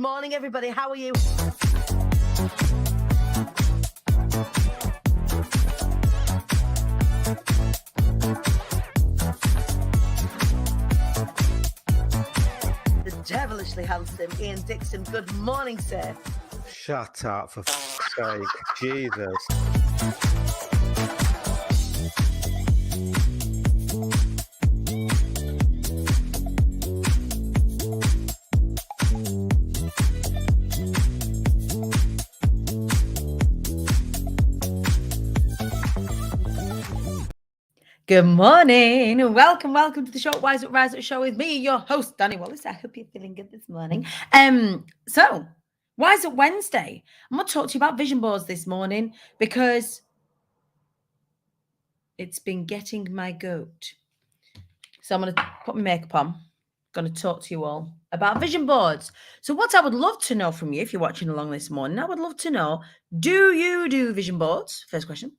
morning, everybody. How are you? The devilishly handsome Ian Dixon. Good morning, sir. Shut up, for fuck's sake. Jesus. Good morning. Welcome to the show, Wise Up Rise Up Show with me, your host, Danny Wallace. I hope you're feeling good this morning. So Wise Up Wednesday. I'm going to talk to you about vision boards this morning because it's been getting my goat. So I'm going to put my makeup on. Going to talk to you all about vision boards. So what I would love to know from you, if you're watching along this morning, I would love to know, do you do vision boards? First question.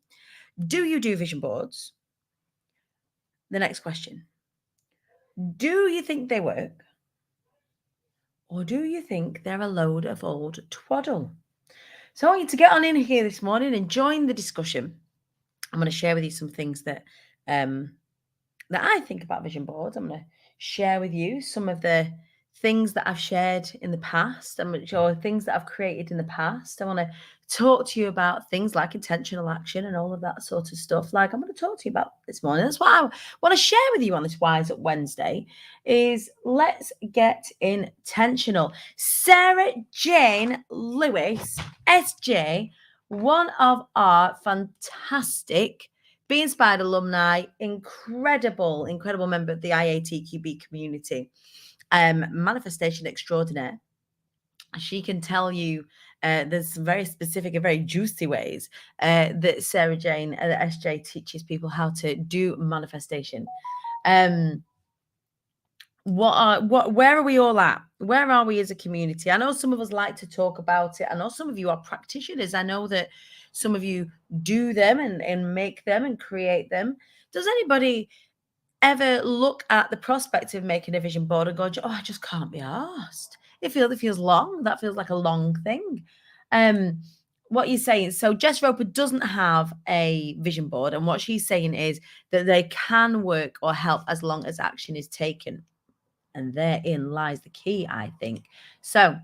Do you do vision boards? The next question. Do you think they work? Or do you think they're a load of old twaddle? So I want you to get on in here this morning and join the discussion. I'm going to share with you some things that I think about vision boards. I'm going to share with you some of the things that I've shared in the past. I'm going to show things that I've created in the past. I want to talk to you about things like intentional action and all of that sort of stuff. Like I'm going to talk to you about this morning. That's what I want to share with you on this Wise Up Wednesday is let's get intentional. Sarah Jane Lewis, SJ, one of our fantastic Be Inspired alumni, incredible member of the IATQB community, manifestation extraordinaire. She can tell you there's some very specific and very juicy ways that Sarah Jane at SJ teaches people how to do manifestation. Where are we all at? Where are we as a community? I know some of us like to talk about it. I know some of you are practitioners. I know that some of you do them and make them and create them. Does anybody ever look at the prospect of making a vision board and go, oh, I just can't be asked? It feels long. That feels like a long thing. What you're saying, so Jess Roper doesn't have a vision board, and what she's saying is that they can work or help as long as action is taken. And therein lies the key, I think. So,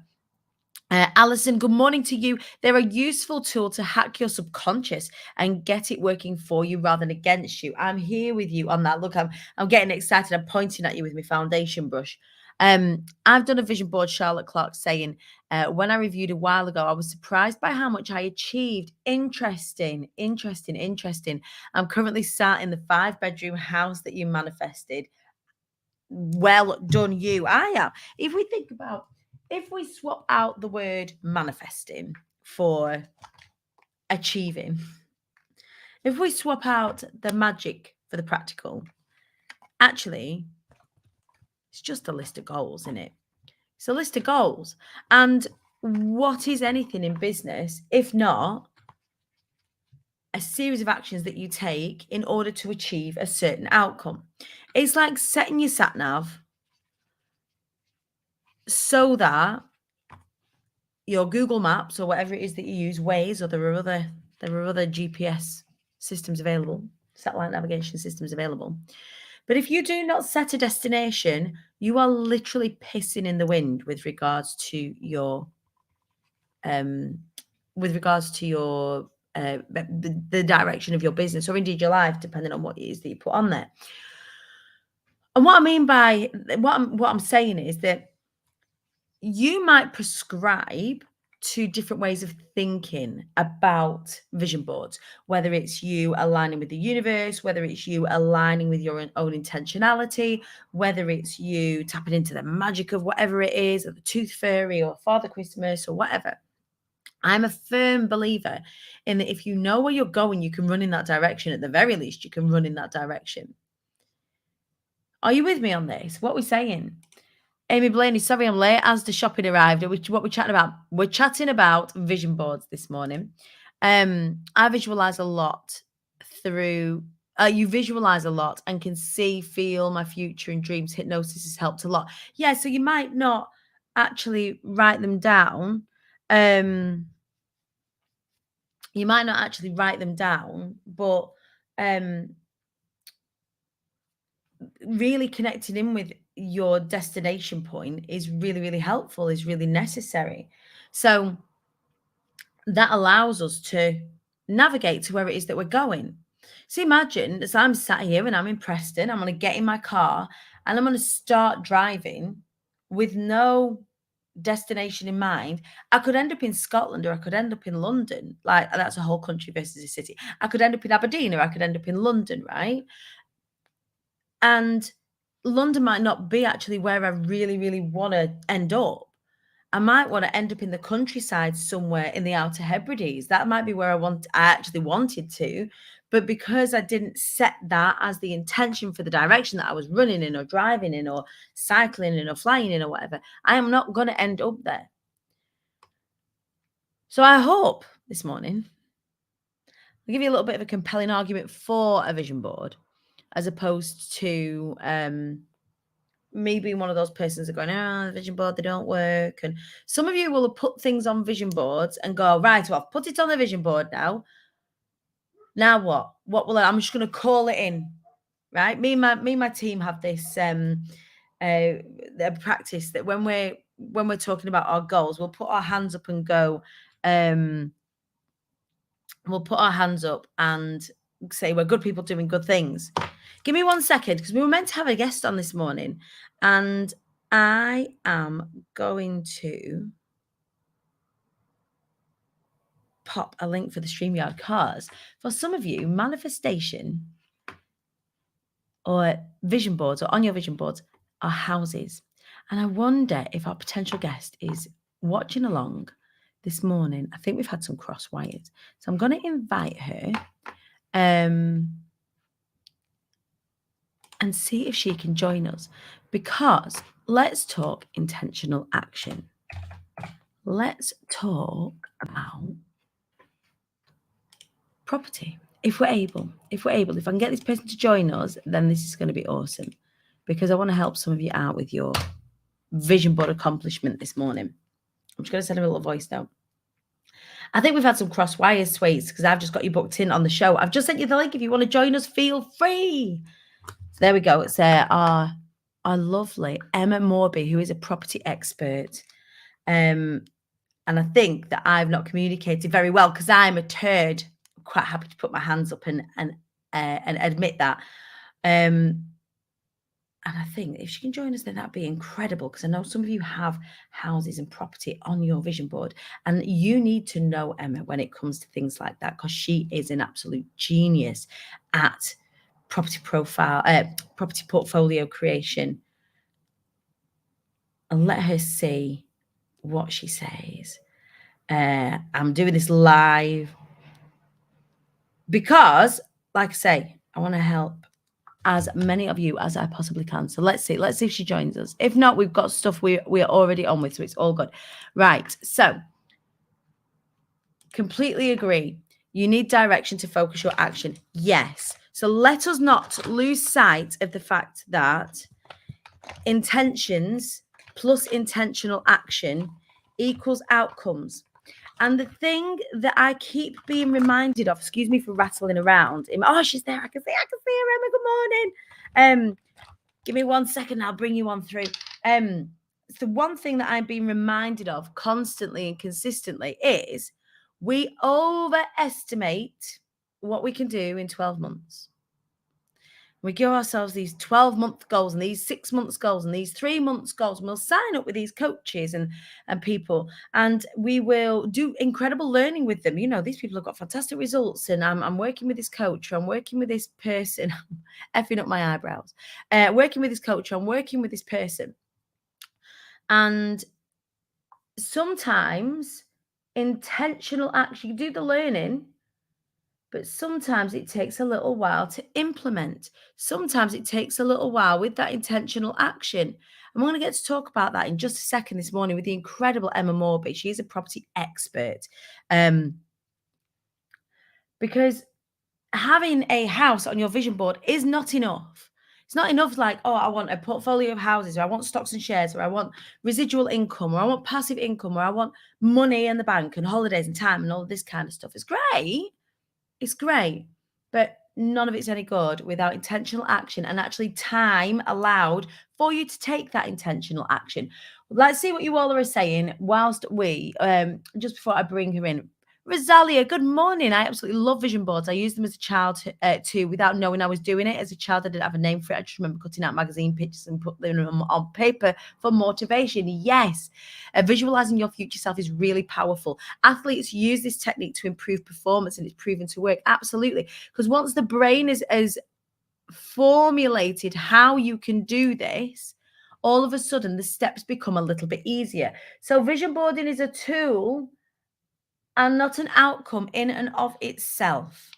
Alison, good morning to you. They're a useful tool to hack your subconscious and get it working for you rather than against you. I'm here with you on that. Look, I'm getting excited. I'm pointing at you with my foundation brush. I've done a vision board, Charlotte Clark saying, when I reviewed a while ago, I was surprised by how much I achieved. Interesting. I'm currently sat in the 5-bedroom house that you manifested. Well done, you. I am. If we swap out the word manifesting for achieving, if we swap out the magic for the practical, actually, it's just a list of goals, isn't it? It's a list of goals. And what is anything in business if not a series of actions that you take in order to achieve a certain outcome? It's like setting your sat nav so that your Google Maps or whatever it is that you use, Waze, or there are other GPS systems available, satellite navigation systems available. But if you do not set a destination, you are literally pissing in the wind with regards to your the direction of your business or indeed your life, depending on what it is that you put on there. And what I mean by what I'm saying is that you might prescribe to different ways of thinking about vision boards, whether it's you aligning with the universe, whether it's you aligning with your own intentionality, whether it's you tapping into the magic of whatever it is, or the tooth fairy or Father Christmas or whatever. I'm a firm believer in that if you know where you're going, you can run in that direction. At the very least, you can run in that direction. Are you with me on this? What we're saying? Amy Blaney, sorry I'm late. As the shopping arrived, what we're chatting about? We're chatting about vision boards this morning. I visualize a lot through. You visualize a lot and can see, feel my future and dreams. Hypnosis has helped a lot. Yeah, so you might not actually write them down, you might not actually write them down, but really connecting in with your destination point is really, really helpful, is really necessary. So that allows us to navigate to where it is that we're going. So imagine as I'm sat here and I'm in Preston, I'm going to get in my car and I'm going to start driving with no destination in mind. I could end up in Scotland or I could end up in London. Like that's a whole country versus a city. I could end up in Aberdeen or I could end up in London, right? And London might not be actually where I really, really want to end up. I might want to end up in the countryside somewhere in the Outer Hebrides. That might be where I actually wanted to. But because I didn't set that as the intention for the direction that I was running in or driving in or cycling in or flying in or whatever, I am not going to end up there. So I hope this morning I'll give you a little bit of a compelling argument for a vision board as opposed to me being one of those persons that are going, the vision board, they don't work. And some of you will have put things on vision boards and go, right, well, I've put it on the vision board now. Now what? What will I'm just going to call it in, right? Me and my team have this practice that when we're talking about our goals, we'll put our hands up and go, we'll put our hands up and say we're good people doing good things. Give me 1 second because we were meant to have a guest on this morning and I am going to pop a link for the StreamYard because for some of you, manifestation or vision boards or on your vision boards are houses. And I wonder if our potential guest is watching along this morning. I think we've had some cross wires. So I'm going to invite her and see if she can join us because let's talk intentional action. Let's talk about property. If we're able, if I can get this person to join us, then this is going to be awesome because I want to help some of you out with your vision board accomplishment this morning. I'm just going to send him a little voice note. I think we've had some cross wires, Sweets, because I've just got you booked in on the show. I've just sent you the link. If you want to join us, feel free. So there we go. It's our lovely Emma Morby, who is a property expert. And I think that I've not communicated very well because I'm a turd. I'm quite happy to put my hands up and admit that. And I think if she can join us, then that'd be incredible because I know some of you have houses and property on your vision board. And you need to know Emma when it comes to things like that because she is an absolute genius at property portfolio creation. And let her see what she says. I'm doing this live because, like I say, I want to help as many of you as I possibly can. So let's see if she joins us. If not, we've got stuff we're already on with, so it's all good. Right, so completely agree. You need direction to focus your action. Yes. So let us not lose sight of the fact that intentions plus intentional action equals outcomes. And the thing that I keep being reminded of, excuse me for rattling around. Oh, she's there. I can see her, Emma. Good morning. Give me 1 second. I'll bring you on through. It's the one thing that I'm being reminded of constantly and consistently is we overestimate what we can do in 12 months. We give ourselves these 12-month goals and these 6 months goals and these 3 months goals. And we'll sign up with these coaches and people, and we will do incredible learning with them. You know, these people have got fantastic results, and I'm working with this coach, or I'm working with this person, effing up my eyebrows, working with this coach, or I'm working with this person. And sometimes intentional action, you do the learning, but sometimes it takes a little while to implement. Sometimes it takes a little while with that intentional action. And we're going to get to talk about that in just a second this morning with the incredible Emma Morby. She's a property expert. Because having a house on your vision board is not enough. It's not enough like, oh, I want a portfolio of houses, or I want stocks and shares, or I want residual income, or I want passive income, or I want money in the bank and holidays and time and all this kind of stuff. It's great. It's great. But none of it's any good without intentional action and actually time allowed for you to take that intentional action. Let's see what you all are saying whilst we, just before I bring her in. Rosalia, good morning. I absolutely love vision boards. I used them as a child too, without knowing I was doing it. As a child, I didn't have a name for it. I just remember cutting out magazine pictures and putting them on paper for motivation. Yes, visualizing your future self is really powerful. Athletes use this technique to improve performance, and it's proven to work. Absolutely. Because once the brain is formulated how you can do this, all of a sudden the steps become a little bit easier. So vision boarding is a tool and not an outcome in and of itself.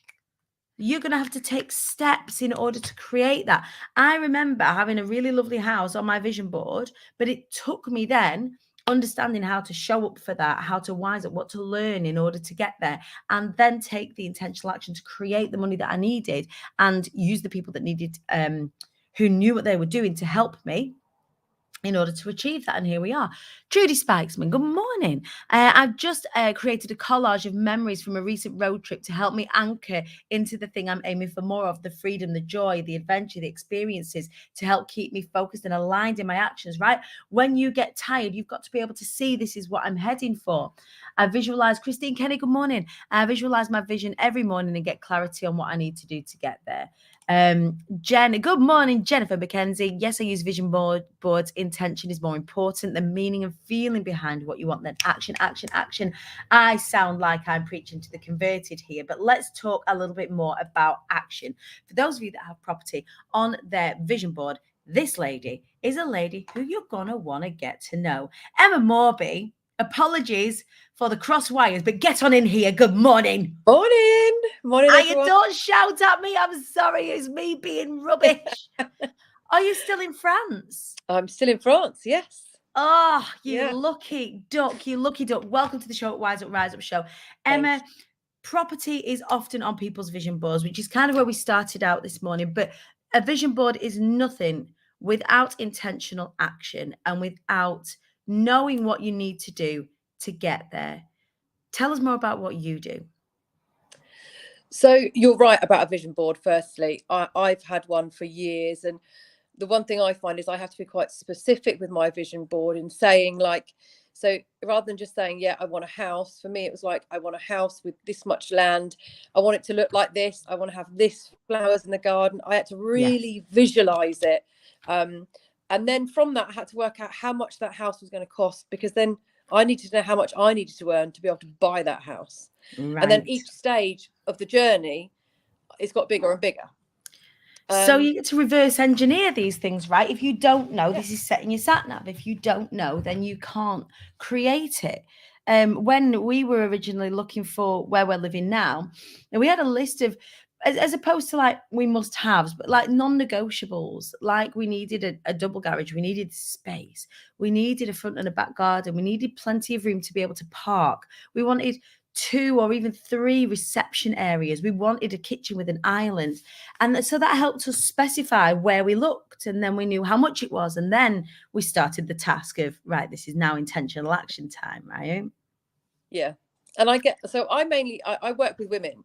You're going to have to take steps in order to create that. I remember having a really lovely house on my vision board, but it took me then understanding how to show up for that, how to wise up, what to learn in order to get there, and then take the intentional action to create the money that I needed and use the people that needed, who knew what they were doing to help me in order to achieve that. And here we are. Trudy Spikesman, good morning. I've just created a collage of memories from a recent road trip to help me anchor into the thing I'm aiming for more of, the freedom, the joy, the adventure, the experiences, to help keep me focused and aligned in my actions, right? When you get tired, you've got to be able to see this is what I'm heading for. I visualize, Christine Kenny, good morning. I visualize my vision every morning and get clarity on what I need to do to get there. Jen, good morning, Jennifer McKenzie. Yes, I use vision boards. Intention is more important than meaning and feeling behind what you want. Then action, action, action. I sound like I'm preaching to the converted here, but let's talk a little bit more about action. For those of you that have property on their vision board, this lady is a lady who you're gonna want to get to know. Emma Morby, apologies for the cross wires, but get on in here. Good morning. Morning, everyone. Don't shout at me. I'm sorry. It's me being rubbish. Are you still in France? I'm still in France, yes. Oh, you lucky duck. You lucky duck. Welcome to the show at Wise Up, Rise Up show. Emma, property is often on people's vision boards, which is kind of where we started out this morning. But a vision board is nothing without intentional action and without knowing what you need to do to get there. Tell us more about what you do. So you're right about a vision board. Firstly, I've had one for years, and the one thing I find is I have to be quite specific with my vision board in saying, like, so rather than just saying, yeah, I want a house, for me it was like, I want a house with this much land, I want it to look like this, I want to have this flowers in the garden. I had to really visualize it, and then from that I had to work out how much that house was going to cost, because then I needed to know how much I needed to earn to be able to buy that house. Right. And then each stage of the journey, it's got bigger and bigger. So you get to reverse engineer these things, right? If you don't know, this is setting your sat nav. If you don't know, then you can't create it. When we were originally looking for where we're living now, and we had a list of, as opposed to like we must haves, but like non-negotiables. Like we needed a double garage, we needed space, we needed a front and a back garden, we needed plenty of room to be able to park, we wanted 2 or even 3 reception areas, we wanted a kitchen with an island. And so that helped us specify where we looked, and then we knew how much it was, and then we started the task of, right, this is now intentional action time, right? Yeah. And I work with women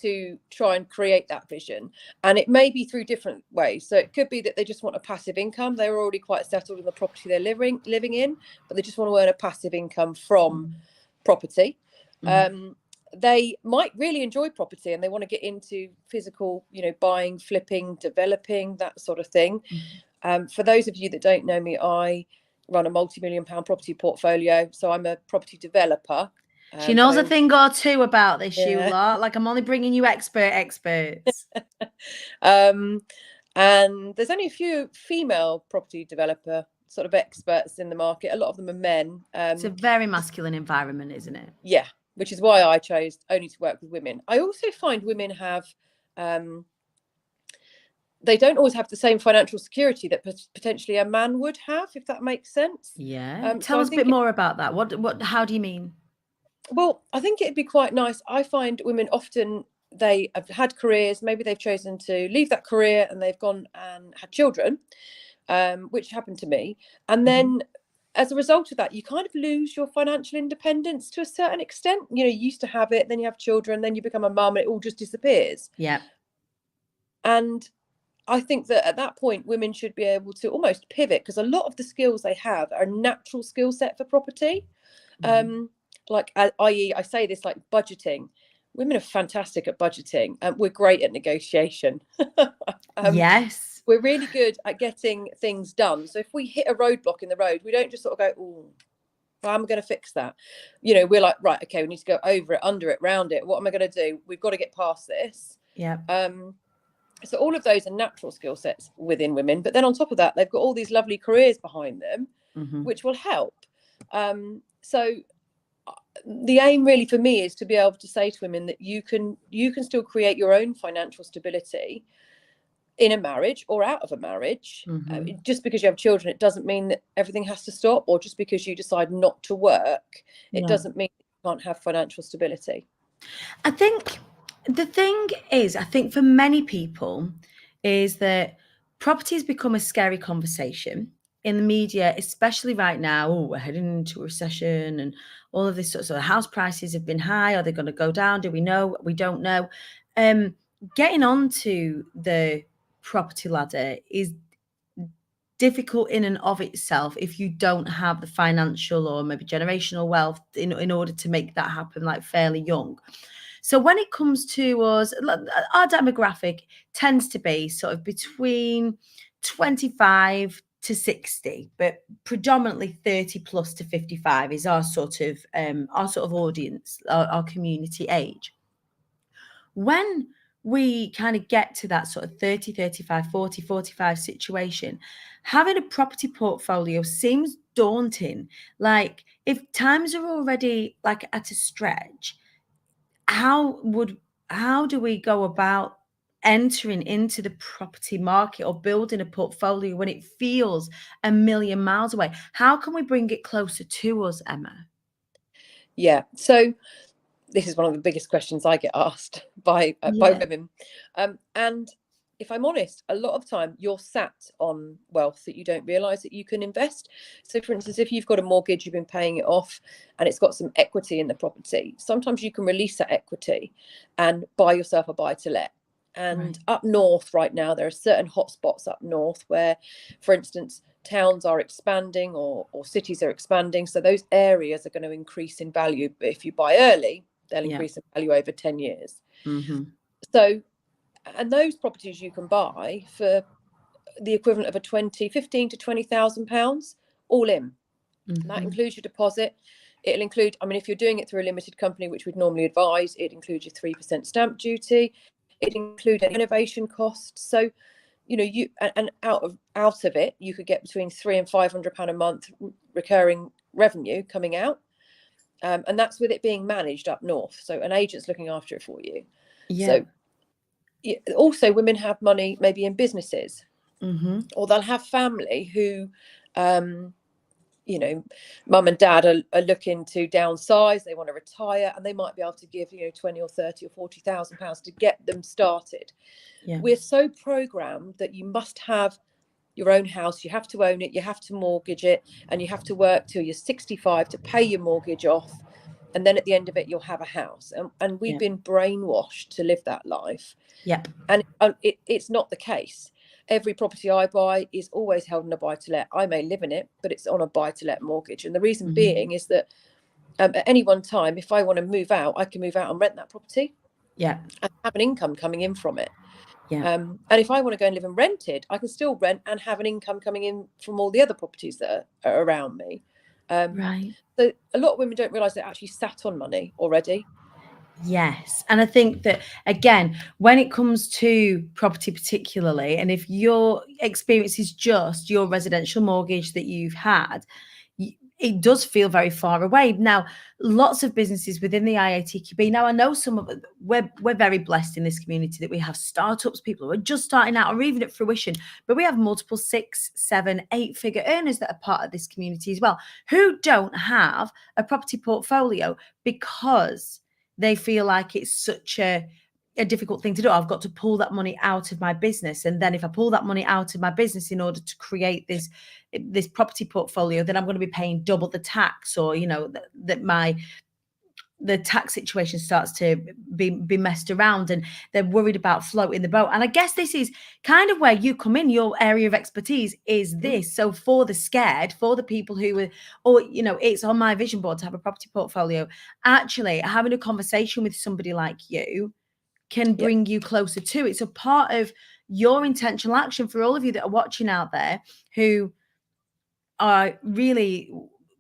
to try and create that vision, and it may be through different ways. So it could be that they just want a passive income. They're already quite settled in the property they're living in, but they just want to earn a passive income from property. They might really enjoy property and they want to get into physical, buying, flipping, developing, that sort of thing. For those of you that don't know me, I run a multi-million-pound property portfolio, so I'm a property developer. She knows a thing or two about this, you lot. Like, I'm only bringing you experts. And there's only a few female property developer sort of experts in the market. A lot of them are men. It's a very masculine environment, isn't it? Yeah, which is why I chose only to work with women. I also find women have, they don't always have the same financial security that potentially a man would have, if that makes sense. Yeah. Tell us a bit more about that. How do you mean? Well, I think it'd be quite nice. I find women often, they have had careers, maybe they've chosen to leave that career and they've gone and had children, which happened to me. And then as a result of that, you kind of lose your financial independence to a certain extent. You know, you used to have it, then you have children, then you become a mum, and it all just disappears. Yeah. And I think that at that point, women should be able to almost pivot, because a lot of the skills they have are a natural skill set for property. Like, i.e., I say this, like budgeting. Women are fantastic at budgeting, and we're great at negotiation. Yes. We're really good at getting things done. So if we hit a roadblock in the road, we don't just sort of go, oh, how am I going to fix that? You know, we're like, right, okay, we need to go over it, under it, round it. What am I going to do? We've got to get past this. Yeah. So all of those are natural skill sets within women. But then on top of that, they've got all these lovely careers behind them, which will help. So the aim really for me is to be able to say to women that you can still create your own financial stability in a marriage or out of a marriage. Just because you have children, it doesn't mean that everything has to stop, or just because you decide not to work, it doesn't mean you can't have financial stability. I think the thing is, I think for many people is that property has become a scary conversation in the media, especially right now. Oh, we're heading into a recession and all of this sort of house prices have been high. Are they going to go down? Do we know? We don't know. Getting onto the property ladder is difficult in and of itself if you don't have the financial or maybe generational wealth in order to make that happen, like fairly young. So when it comes to us, our demographic tends to be sort of between 25 to 60, but predominantly 30 plus to 55 is our sort of audience, our community age. When we kind of get to that sort of 30, 35, 40, 45 situation, having a property portfolio seems daunting. Like, if times are already like at a stretch, how do we go about entering into the property market or building a portfolio when it feels a million miles away? How can we bring it closer to us, Emma? Yeah, so this is one of the biggest questions I get asked by women. And if I'm honest, a lot of time you're sat on wealth that you don't realise that you can invest. So for instance, if you've got a mortgage, you've been paying it off and it's got some equity in the property, sometimes you can release that equity and buy yourself a buy-to-let. And up north right now, there are certain hotspots up north where, for instance, towns are expanding or cities are expanding. So those areas are going to increase in value. But if you buy early, they'll increase in value over 10 years. So, and those properties you can buy for the equivalent of a 15 to £20,000 all in. That includes your deposit. It'll include, I mean, if you're doing it through a limited company, which we'd normally advise, it includes your 3% stamp duty. It includes any renovation costs. So, you know, you and out of it, you could get between £300 and £500 a month recurring revenue coming out. And that's with it being managed up north. So an agent's looking after it for you. So also women have money maybe in businesses, or they'll have family who, you know, mum and dad are looking to downsize. They want to retire, and they might be able to give, you know, 20 or 30 or £40,000 to get them started. We're so programmed that you must have your own house, you have to own it, you have to mortgage it, and you have to work till you're 65 to pay your mortgage off. And then at the end of it, you'll have a house. And we've been brainwashed to live that life. And it's not the case. Every property I buy is always held in a buy-to-let. I may live in it, but it's on a buy-to-let mortgage. And the reason being is that at any one time, if I want to move out, I can move out and rent that property. And have an income coming in from it. And if I want to go and live in rented, I can still rent and have an income coming in from all the other properties that are around me. So a lot of women don't realise they're actually sat on money already. Yes. And I think that, again, when it comes to property particularly, and if your experience is just your residential mortgage that you've had, it does feel very far away. Now, lots of businesses within the IATQB. Now, I know some of we're very blessed in this community that we have startups, people who are just starting out or even at fruition, but we have multiple 6, 7, 8-figure earners that are part of this community as well, who don't have a property portfolio because they feel like it's such a a difficult thing to do. I've got to pull that money out of my business, and then if I pull that money out of my business in order to create this property portfolio, then I'm going to be paying double the tax, or that the tax situation starts to be messed around, and they're worried about floating the boat. And I guess this is kind of where you come in. Your area of expertise is this. So for the scared, for the people who are, or it's on my vision board to have a property portfolio, actually having a conversation with somebody like you can bring you closer to it. It's a part of your intentional action for all of you that are watching out there who are really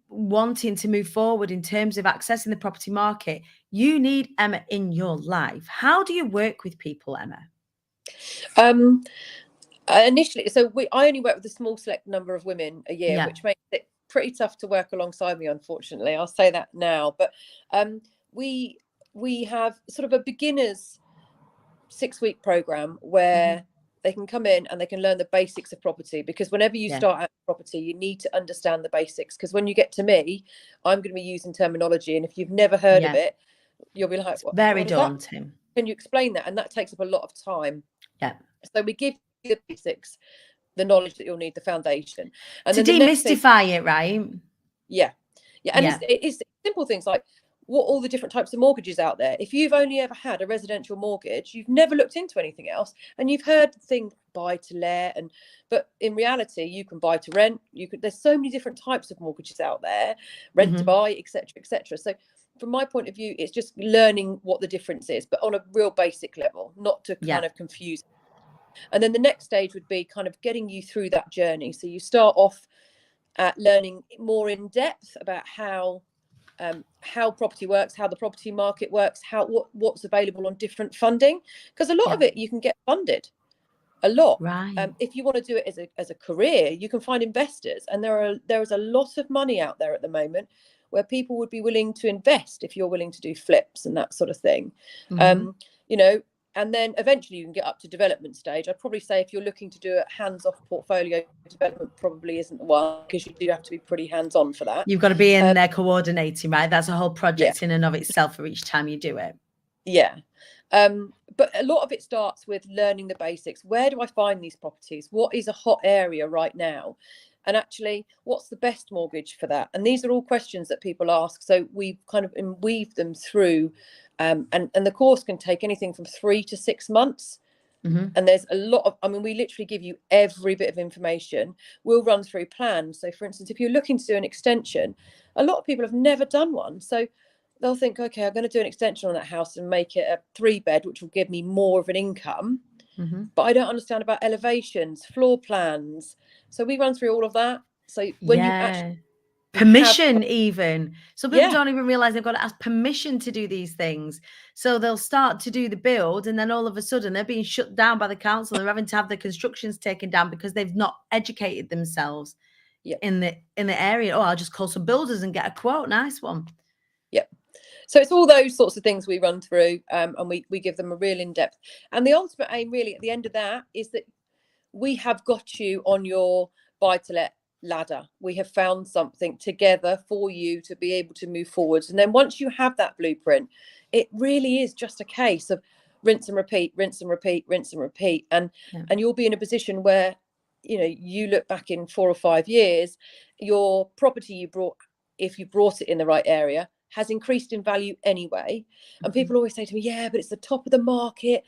wanting to move forward in terms of accessing the property market. You need Emma in your life. How do you work with people, Emma? Initially, so I only work with a small select number of women a year, which makes it pretty tough to work alongside me, unfortunately. I'll say that now. But we have sort of a beginner's 6-week program where they can come in and they can learn the basics of property, because whenever you start out property, you need to understand the basics, because when you get to me, I'm going to be using terminology, and if you've never heard of it, you'll be like, very daunting. Can you explain that? And that takes up a lot of time. So we give you the basics, the knowledge that you'll need, the foundation, and to demystify it, right? And it's simple things like what all the different types of mortgages out there. If you've only ever had a residential mortgage, you've never looked into anything else, and you've heard things buy to let, but in reality, you can buy to rent. There's so many different types of mortgages out there, rent to buy, etc., etc. So from my point of view, it's just learning what the difference is, but on a real basic level, not to kind of confuse. And then the next stage would be kind of getting you through that journey. So you start off at learning more in depth about how property works, how the property market works, what's available on different funding, because a lot of it you can get funded a lot. If you want to do it as a career, you can find investors, and there is a lot of money out there at the moment where people would be willing to invest if you're willing to do flips and that sort of thing. And then eventually you can get up to development stage. I'd probably say if you're looking to do a hands-off portfolio, development probably isn't the one, because you do have to be pretty hands-on for that. You've got to be in there coordinating, right? That's a whole project in and of itself for each time you do it. But a lot of it starts with learning the basics. Where do I find these properties? What is a hot area right now? And actually, what's the best mortgage for that? And these are all questions that people ask. So we kind of weave them through. And the course can take anything from 3 to 6 months. And there's a lot of, we literally give you every bit of information. We'll run through plans. So for instance, if you're looking to do an extension, a lot of people have never done one. So they'll think, okay, I'm going to do an extension on that house and make it a 3-bed, which will give me more of an income. But I don't understand about elevations, floor plans. So we run through all of that. So when you actually permission, even some people don't even realize they've got to ask permission to do these things. So they'll start to do the build, and then all of a sudden they're being shut down by the council. They're having to have the constructions taken down because they've not educated themselves in the area. Oh, I'll just call some builders and get a quote. Nice one. So it's all those sorts of things we run through, and we give them a real in-depth. And the ultimate aim really at the end of that is that we have got you on your buy-to-let ladder. We have found something together for you to be able to move forwards. And then once you have that blueprint, it really is just a case of rinse and repeat, rinse and repeat, rinse and repeat. And you'll be in a position where, you look back in 4 or 5 years, your property you brought, if you brought it in the right area, has increased in value anyway. And people always say to me, but it's the top of the market,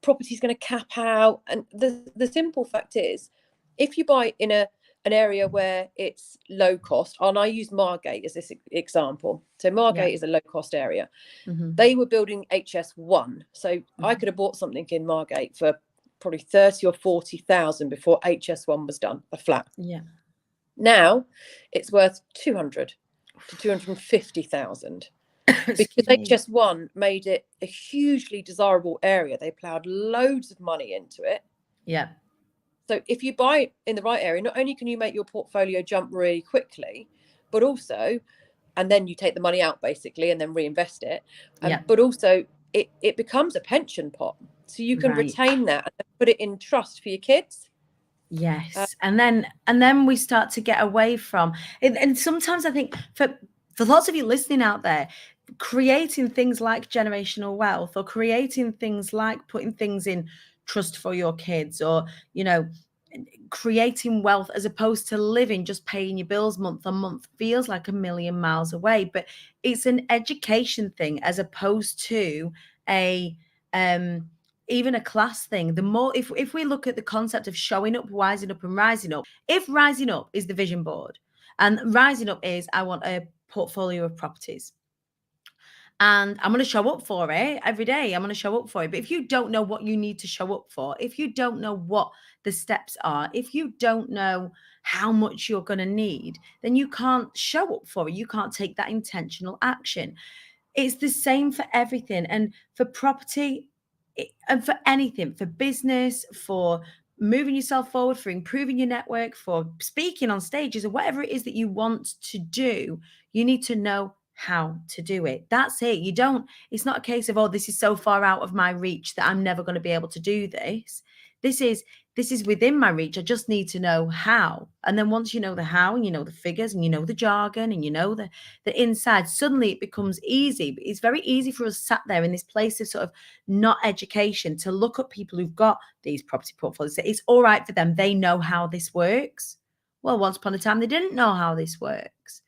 property's going to cap out. And the simple fact is, if you buy in an area where it's low cost, and I use Margate as this example. So Margate is a low cost area. They were building HS1. So I could have bought something in Margate for probably 30 or 40,000 before HS1 was done, a flat. Now it's worth 200 to 250,000 because HS1 made it a hugely desirable area. They ploughed loads of money into it. So if you buy in the right area, not only can you make your portfolio jump really quickly, but also, and then you take the money out basically and then reinvest it. But also it becomes a pension pot. So you can retain that and put it in trust for your kids. And then we start to get away from it. And sometimes I think for lots of you listening out there, creating things like generational wealth, or creating things like putting things in trust for your kids, or, you know, creating wealth as opposed to living just paying your bills month on month, feels like a million miles away. But it's an education thing as opposed to a even a class thing. The more, if we look at the concept of showing up, wising up and rising up, if rising up is the vision board and rising up is I want a portfolio of properties, and I'm going to show up for it every day. I'm going to show up for it. But if you don't know what you need to show up for, if you don't know what the steps are, if you don't know how much you're going to need, then you can't show up for it. You can't take that intentional action. It's the same for everything. And for property and for anything, for business, for moving yourself forward, for improving your network, for speaking on stages, or whatever it is that you want to do, you need to know how to do it. That's it. It's not a case of, oh, this is so far out of my reach that I'm never going to be able to do this. This is within my reach. I just need to know how. And then once you know the how, and you know the figures, and you know the jargon, and you know the inside, suddenly it becomes easy. But it's very easy for us sat there in this place of sort of not education to look at people who've got these property portfolios. It's all right for them. They know how this works. Well, once upon a time, they didn't know how this works.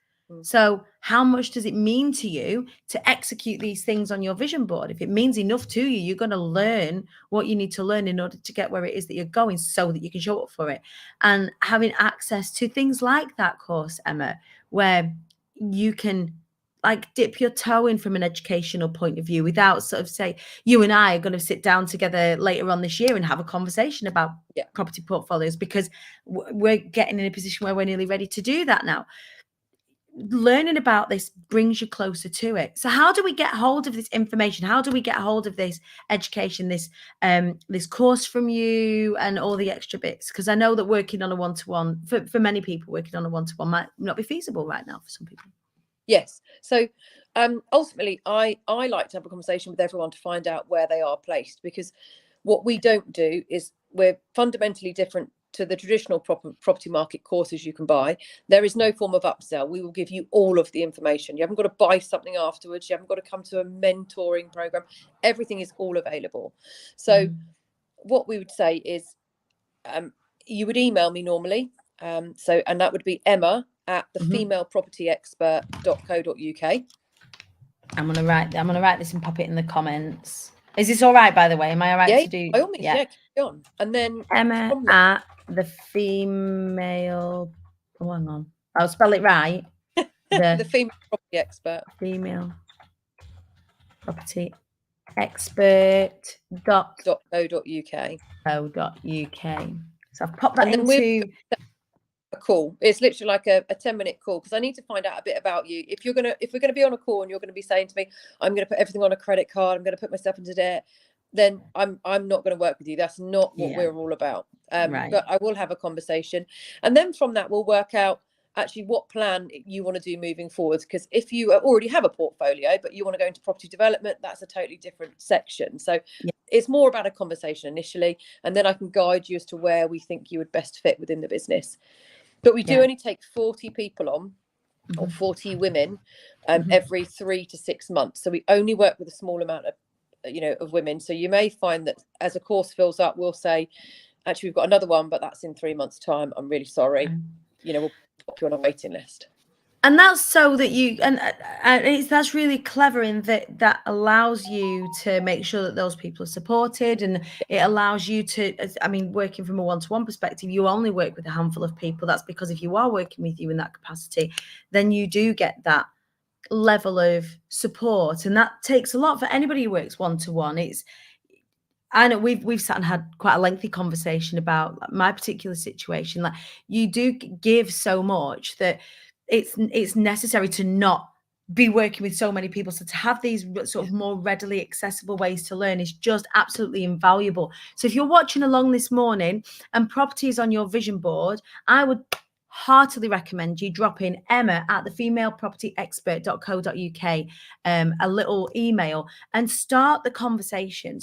So how much does it mean to you to execute these things on your vision board? If it means enough to you, you're going to learn what you need to learn in order to get where it is that you're going, so that you can show up for it. And having access to things like that course, Emma, where you can like dip your toe in from an educational point of view without sort of say, you and I are going to sit down together later on this year and have a conversation about property portfolios, because we're getting in a position where we're nearly ready to do that now. Learning about this brings you closer to it. So how do we get hold of this information? How do we get hold of this education, this course from you and all the extra bits? Because I know that working on a one-to-one, for many people, working on a one-to-one might not be feasible right now for some people. Yes. So ultimately, I like to have a conversation with everyone to find out where they are placed, because what we don't do is, we're fundamentally different to the traditional property market courses you can buy. There is no form of upsell. We will give you all of the information. You haven't got to buy something afterwards. You haven't got to come to a mentoring program. Everything is all available. So what we would say is, you would email me normally. And that would be emma@thefemalepropertyexpert.co.uk. I'm gonna write this and pop it in the comments. Is this all right, by the way? Am I all right to do? By all means, carry on. And then Emma at the female. Oh, hang on. I'll spell it right. The female property expert. Female property expert.co.uk. So I've popped that into a call. It's literally like a 10-minute call, because I need to find out a bit about you. If we're going to be on a call and you're going to be saying to me, I'm going to put everything on a credit card, I'm going to put myself into debt, then I'm not going to work with you. That's not what we're all about. Right. But I will have a conversation, and then from that we'll work out actually what plan you want to do moving forward. Because if you already have a portfolio but you want to go into property development, that's a totally different section. So it's more about a conversation initially, and then I can guide you as to where we think you would best fit within the business. But we do only take 40 people on, or 40 women, every 3 to 6 months. So we only work with a small amount of women. So you may find that as a course fills up, we'll say, actually, we've got another one, but that's in 3 months' time. I'm really sorry. We'll put you on a waiting list. And that's so that you, and that's really clever in that allows you to make sure that those people are supported, and it allows you to, working from a one-to-one perspective, you only work with a handful of people. That's because if you are working with you in that capacity, then you do get that level of support, and that takes a lot for anybody who works one-to-one. I know we've sat and had quite a lengthy conversation about my particular situation. Like, you do give so much that it's necessary to not be working with so many people. So to have these sort of more readily accessible ways to learn is just absolutely invaluable. So if you're watching along this morning and property is on your vision board, I would heartily recommend you drop in emma@thefemalepropertyexpert.co.uk a little email and start the conversation.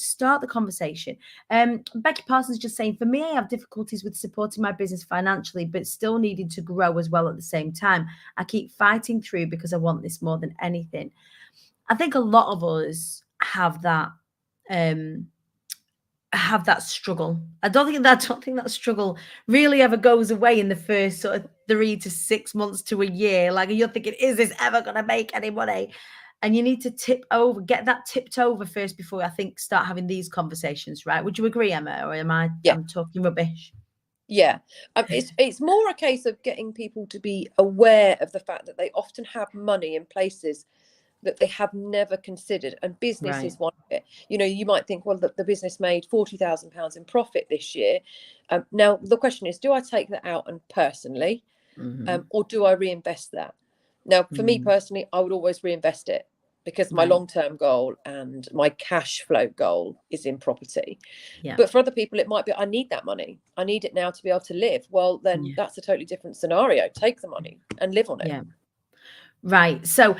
Becky Parsons just saying, for me, I have difficulties with supporting my business financially, but still needing to grow as well at the same time. I keep fighting through because I want this more than anything. I think a lot of us have that struggle. I don't think that struggle really ever goes away in the first sort of 3 to 6 months to a year. Like, you're thinking, is this ever going to make any money? And you need to get that tipped over first before I think start having these conversations, right? Would you agree, Emma, or am I I'm talking rubbish? Yeah, it's more a case of getting people to be aware of the fact that they often have money in places that they have never considered, and business is one of it. You know, you might think, well, the business made £40,000 in profit this year. Now the question is, do I take that out and personally, or do I reinvest that? Now, for me personally, I would always reinvest it, because my long-term goal and my cash flow goal is in property. But for other people, it might be, I need that money. I need it now to be able to live. Well, then that's a totally different scenario. Take the money and live on it. Yeah. Right. So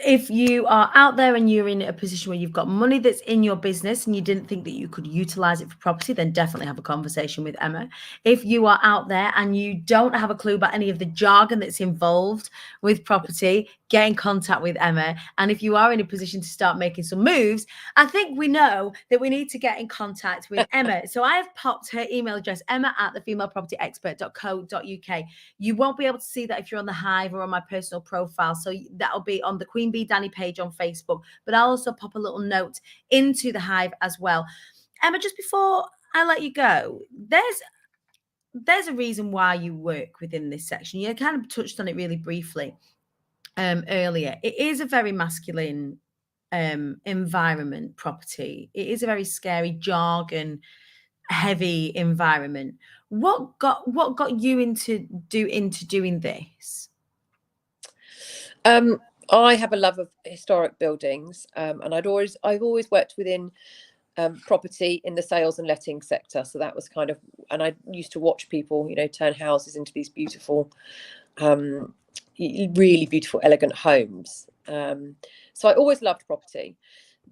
if you are out there and you're in a position where you've got money that's in your business and you didn't think that you could utilize it for property, then definitely have a conversation with Emma. If you are out there and you don't have a clue about any of the jargon that's involved with property, get in contact with Emma. And if you are in a position to start making some moves, I think we know that we need to get in contact with Emma. So I have popped her email address, emma@thefemalepropertyexpert.co.uk. You won't be able to see that if you're on the Hive or on my personal profile. So that'll be on the Queen Bee Danny page on Facebook. But I'll also pop a little note into the Hive as well. Emma, just before I let you go, there's a reason why you work within this section. You kind of touched on it really briefly earlier. It is a very masculine environment, property. It is a very scary, jargon heavy environment. What got you into doing this? I have a love of historic buildings, and I've always worked within property in the sales and letting sector. So that was kind of, and I used to watch people, turn houses into these beautiful, really beautiful, elegant homes. So I always loved property,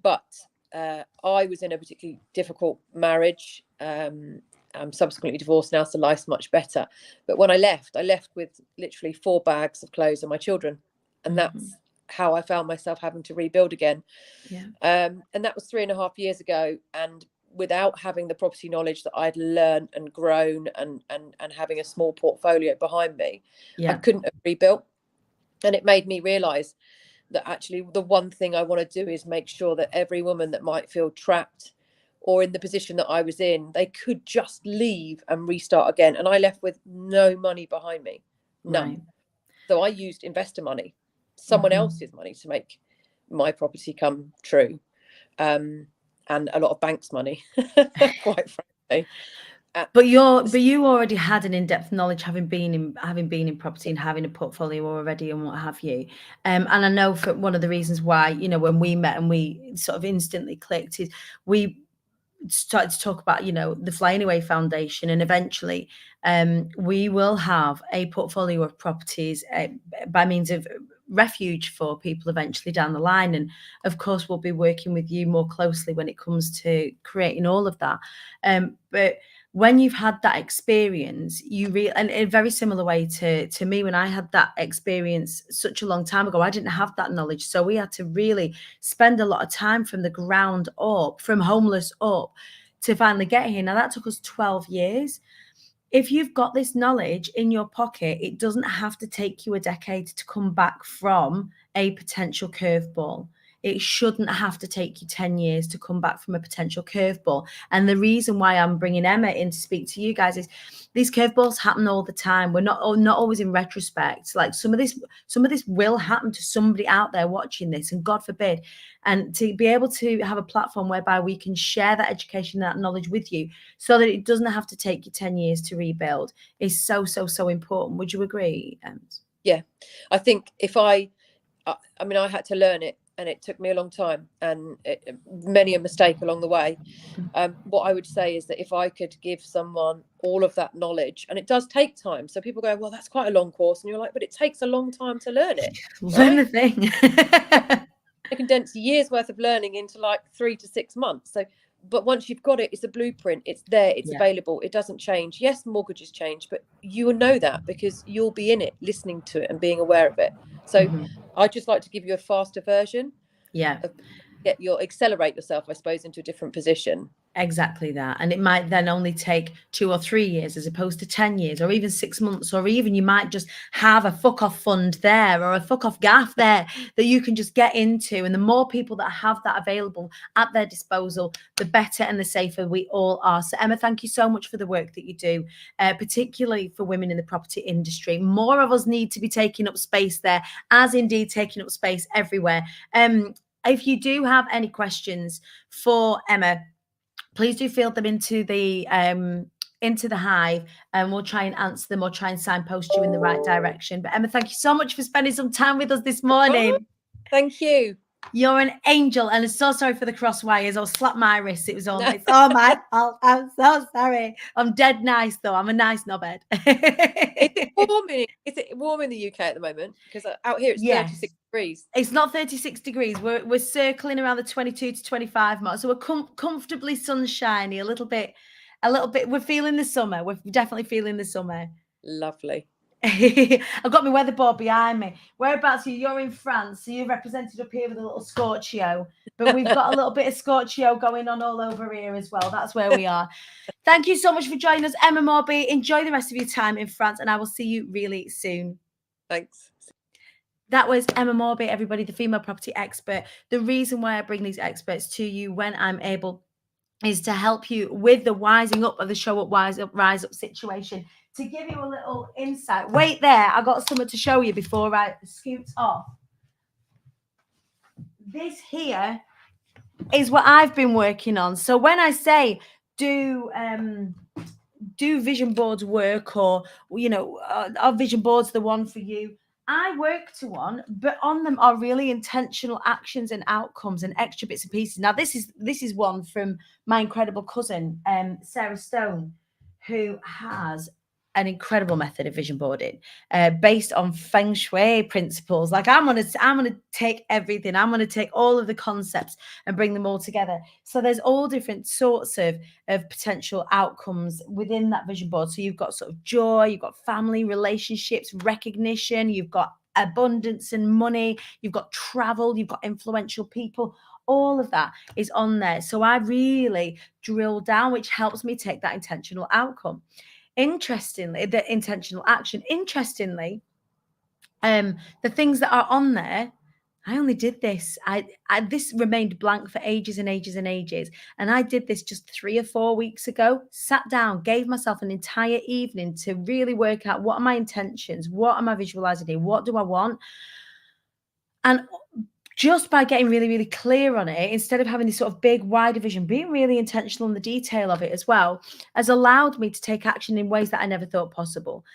but I was in a particularly difficult marriage. I'm subsequently divorced now, so life's much better. But when I left with literally 4 bags of clothes and my children, and that's how I found myself having to rebuild again. And that was 3.5 years ago. And without having the property knowledge that I'd learned and grown and having a small portfolio behind me, I couldn't have rebuilt. And it made me realize that actually the one thing I want to do is make sure that every woman that might feel trapped or in the position that I was in, they could just leave and restart again. And I left with no money behind me, none. Right. So I used investor money, someone else's money, to make my property come true, and a lot of banks' money, quite frankly. But you already had an in-depth knowledge, having been in property and having a portfolio already and what have you. And I know for one of the reasons why, when we met and we sort of instantly clicked, is we started to talk about, the Fly Anyway Foundation, and eventually we will have a portfolio of properties by means of refuge for people eventually down the line. And of course, we'll be working with you more closely when it comes to creating all of that. But when you've had that experience, and in a very similar way to me, when I had that experience such a long time ago, I didn't have that knowledge. So we had to really spend a lot of time from the ground up, from homeless up, to finally get here. Now, that took us 12 years. If you've got this knowledge in your pocket, it doesn't have to take you a decade to come back from a potential curveball. It shouldn't have to take you 10 years to come back from a potential curveball. And the reason why I'm bringing Emma in to speak to you guys is these curveballs happen all the time. We're not always in retrospect. Like some of this will happen to somebody out there watching this, and God forbid. And to be able to have a platform whereby we can share that education, that knowledge with you, so that it doesn't have to take you 10 years to rebuild, is so, so, so important. Would you agree, Ems? Yeah, I think I had to learn it. And it took me a long time, and many a mistake along the way. What I would say is that if I could give someone all of that knowledge, and it does take time. So people go, well, that's quite a long course. And you're like, but it takes a long time to learn it. Learn the thing. I condense a year's worth of learning into like 3 to 6 months. So, but once you've got it, it's a blueprint. It's there. It's available. It doesn't change. Yes, mortgages change, but you will know that because you'll be in it, listening to it and being aware of it. So I just like to give you a faster version. Yeah. Accelerate yourself, I suppose, into a different position. Exactly that. And it might then only take 2 or 3 years as opposed to 10 years or even 6 months, or even you might just have a fuck off fund there or a fuck off gaff there that you can just get into. And the more people that have that available at their disposal, the better and the safer we all are. So Emma, thank you so much for the work that you do, particularly for women in the property industry. More of us need to be taking up space there, as indeed taking up space everywhere. If you do have any questions for Emma, please do field them into the hive, and we'll try and answer them or try and signpost you in the right direction. But Emma, thank you so much for spending some time with us this morning. Thank you. You're an angel, and I'm so sorry for the cross wires. I'll slap my wrist. It's all my fault. I'm so sorry. I'm dead nice though. I'm a nice knobhead. Is it warm in the UK at the moment? Because out here it's 36 degrees. It's not 36 degrees. We're circling around the 22 to 25 mark. So we're comfortably sunshiny, a little bit. We're feeling the summer. We're definitely feeling the summer. Lovely. I've got my weatherboard behind me. Whereabouts are you? You're in France, so you're represented up here with a little Scorchio. But we've got a little bit of Scorchio going on all over here as well. That's where we are. Thank you so much for joining us, Emma Morby. Enjoy the rest of your time in France, and I will see you really soon. Thanks. That was Emma Morby, everybody, the female property expert. The reason why I bring these experts to you when I'm able is to help you with the wising up of the show up, wise up, rise up situation. To give you a little insight. Wait there. I got something to show you before I scoot off. This here is what I've been working on. So when I say do vision boards work, or are vision boards the one for you? I work to one, but on them are really intentional actions and outcomes and extra bits and pieces. Now, this is one from my incredible cousin, Sarah Stone, who has an incredible method of vision boarding based on feng shui principles. Like I'm gonna take everything. I'm gonna take all of the concepts and bring them all together. So there's all different sorts of potential outcomes within that vision board. So you've got sort of joy, you've got family, relationships, recognition, you've got abundance and money, you've got travel, you've got influential people. All of that is on there. So I really drill down, which helps me take that intentional outcome. Interestingly, the intentional action. Interestingly, the things that are on there, I only did this. This remained blank for ages and ages and ages. And I did this just 3 or 4 weeks ago. Sat down, gave myself an entire evening to really work out what are my intentions, what am I visualizing here, what do I want, and just by getting really, really clear on it, instead of having this sort of big, wider vision, being really intentional in the detail of it as well, has allowed me to take action in ways that I never thought possible.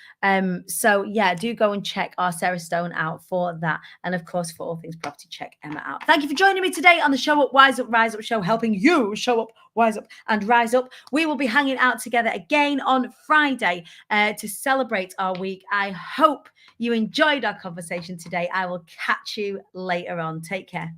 So yeah, do go and check our Sarah Stone out for that. And of course, for all things property, check Emma out. Thank you for joining me today on the Show Up, Wise Up, Rise Up show, helping you show up, wise up, and rise up. We will be hanging out together again on Friday to celebrate our week. I hope you enjoyed our conversation today. I will catch you later on. Take care.